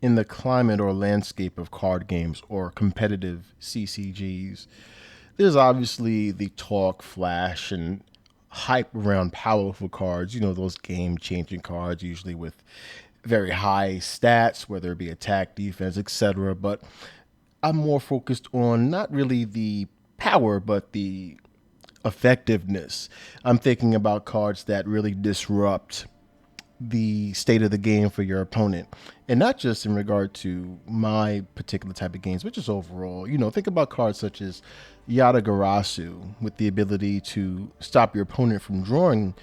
in the climate or landscape of card games or competitive CCGs, there's obviously the talk, flash, and hype around powerful cards. You know, those game changing cards, usually with very high stats, whether it be attack, defense, etc. But I'm more focused on not really the power, but the effectiveness. I'm thinking about cards that really disrupt the state of the game for your opponent. And not just in regard to my particular type of games, but just overall. You know, think about cards such as Yatagarasu with the ability to stop your opponent from drawing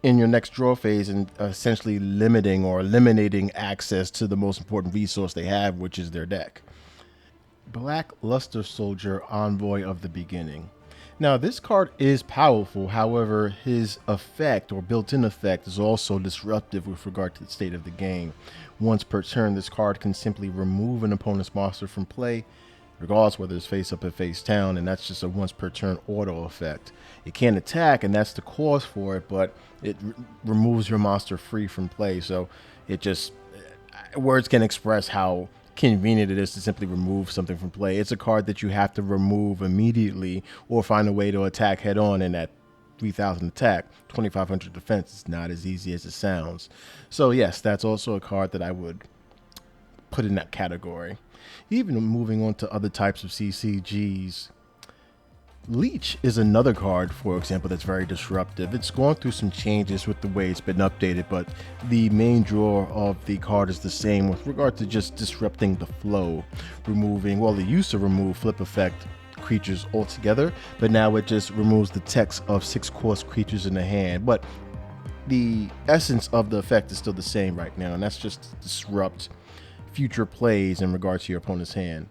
in your next draw phase and essentially limiting or eliminating access to the most important resource they have, which is their deck. Black Luster Soldier, Envoy of the Beginning. Now, this card is powerful, however, his effect or built in effect is also disruptive with regard to the state of the game. Once per turn, this card can simply remove an opponent's monster from play, regardless whether it's face up or face down, and that's just a once per turn auto effect. It can't attack, and that's the cause for it, but it removes your monster free from play, so it just, words can express how convenient it is to simply remove something from play. It's a card that you have to remove immediately or find a way to attack head on, and at 3,000 attack, 2,500 defense is not as easy as it sounds. So yes, that's also a card that I would put in that category. Even moving on to other types of CCGs, Leech is another card, for example, that's very disruptive. It's gone through some changes with the way it's been updated, but the main draw of the card is the same with regard to just disrupting the flow, removing, well, it used to remove flip effect creatures altogether, but now it just removes the text of 6 cost creatures in the hand. But the essence of the effect is still the same right now, and that's just to disrupt future plays in regard to your opponent's hand.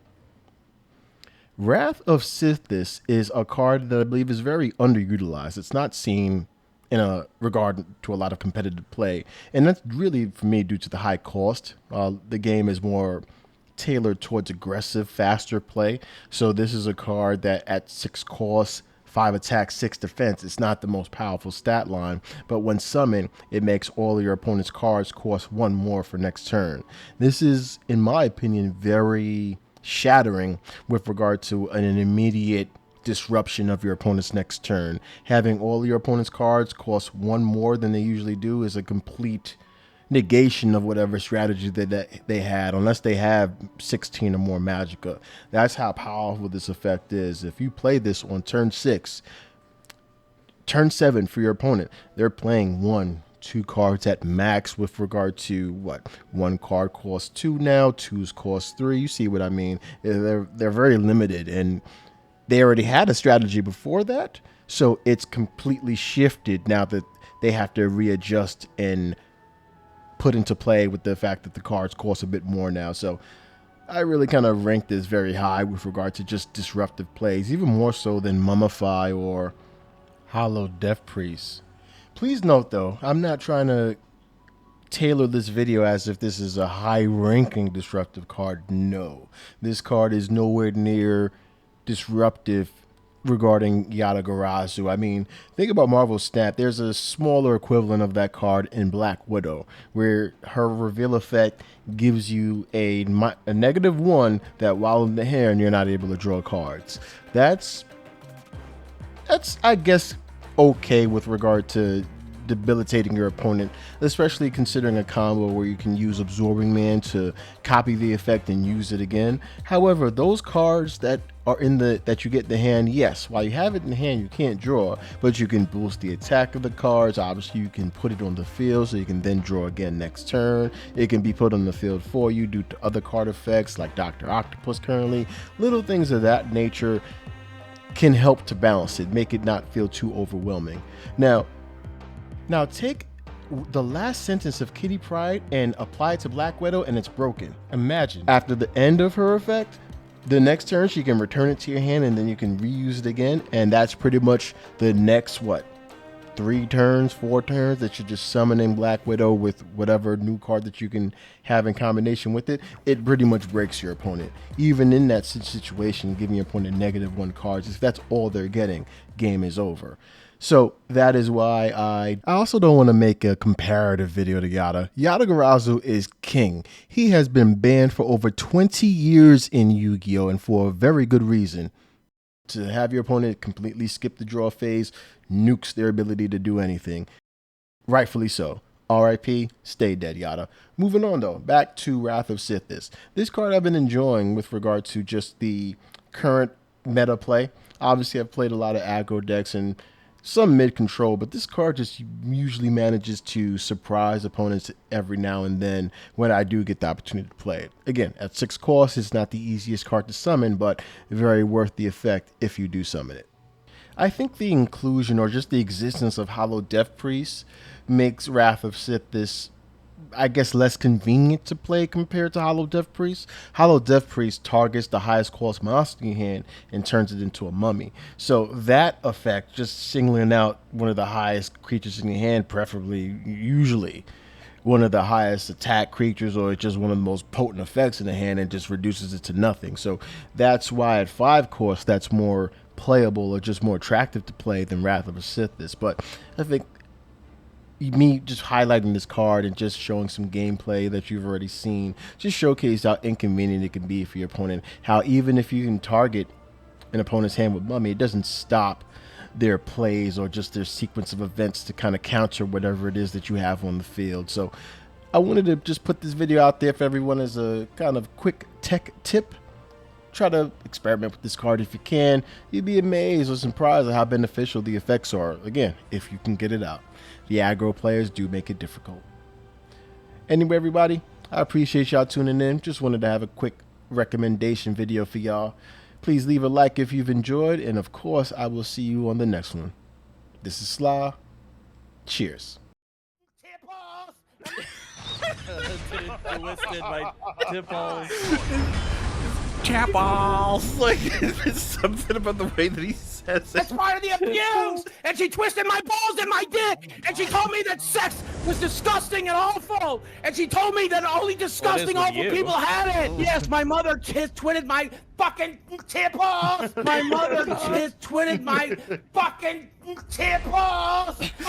Wrath of Sithis is a card that I believe is very underutilized. It's not seen in a regard to a lot of competitive play, and that's really for me due to the high cost. The game is more tailored towards aggressive, faster play. So this is a card that at 6 costs, 5 attack, 6 defense, it's not the most powerful stat line, but when summoned, it makes all of your opponent's cards cost 1 more for next turn. This is, in my opinion, very shattering with regard to an immediate disruption of your opponent's next turn. Having all your opponent's cards cost 1 more than they usually do is a complete negation of whatever strategy that they had, unless they have 16 or more Magicka. That's how powerful this effect is. If you play this on turn 6, turn 7 for your opponent, they're playing 2 cards at max with regard to what 1 card costs 2 now, 2's cost 3. You see what I mean? They're very limited, and they already had a strategy before that, so it's completely shifted now that they have to readjust and put into play with the fact that the cards cost a bit more now. So I really kind of rank this very high with regard to just disruptive plays, even more so than Mummify or Hollow Death Priest. Please note though, I'm not trying to tailor this video as if this is a high ranking disruptive card. No, this card is nowhere near disruptive regarding Yatagarasu. I mean, think about Marvel Snap. There's a smaller equivalent of that card in Black Widow, where her reveal effect gives you a -1 that while in the hand, you're not able to draw cards. That's I guess okay with regard to debilitating your opponent, especially considering a combo where you can use Absorbing Man to copy the effect and use it again. However, those cards that are that you get in the hand, yes, while you have it in the hand, you can't draw, but you can boost the attack of the cards. Obviously, you can put it on the field so you can then draw again next turn. It can be put on the field for you due to other card effects like Dr. Octopus currently. Little things of that nature can help to balance it, make it not feel too overwhelming. Now take the last sentence of Kitty Pryde and apply it to Black Widow, and it's broken. Imagine after the end of her effect, the next turn she can return it to your hand and then you can reuse it again, and that's pretty much the next 3 turns, 4 turns that you're just summoning Black Widow with whatever new card that you can have in combination with it. It pretty much breaks your opponent. Even in that situation, giving your opponent -1 cards, if that's all they're getting, game is over. So that is why I also don't want to make a comparative video to Yata. Yata is king. He has been banned for over 20 years in Yu-Gi-Oh! And for a very good reason. To have your opponent completely skip the draw phase nukes their ability to do anything. Rightfully so. RIP, stay dead, Yata. Moving on though, back to Wrath of Sithis. This card I've been enjoying with regard to just the current meta play. Obviously, I've played a lot of aggro decks and some mid-control, but this card just usually manages to surprise opponents every now and then when I do get the opportunity to play it. Again, at 6 costs, it's not the easiest card to summon, but very worth the effect if you do summon it. I think the inclusion or just the existence of Hollow Death Priest makes Wrath of Sithis, I guess, less convenient to play compared to Hollow Death Priest. Hollow Death Priest targets the highest cost monster in your hand and turns it into a mummy. So that effect, just singling out one of the highest creatures in your hand, preferably, usually, one of the highest attack creatures or just one of the most potent effects in the hand, and just reduces it to nothing. So that's why at 5 costs that's more playable or just more attractive to play than Wrath of Sithis. But I think me just highlighting this card and just showing some gameplay that you've already seen just showcase how inconvenient it can be for your opponent. How even if you can target an opponent's hand with mummy, it doesn't stop their plays or just their sequence of events to kind of counter whatever it is that you have on the field. So I wanted to just put this video out there for everyone as a kind of quick tech tip. Try to experiment with this card if you can. You'd be amazed or surprised at how beneficial the effects are, again, if you can get it out. The aggro players do make it difficult. Anyway, everybody, I appreciate y'all tuning in. Just wanted to have a quick recommendation video for y'all. Please leave a like if you've enjoyed, and of course, I will see you on the next one. This is Sly. Cheers. Twisted my tipples. Chapels. Like, it's something about the way that he says it. That's part of the abuse! And she twisted my balls and my dick! And she told me that sex was disgusting and awful! And she told me that only disgusting, awful people had it! Yes, my mother twitted my fucking tipples! My mother twitted my fucking tipples!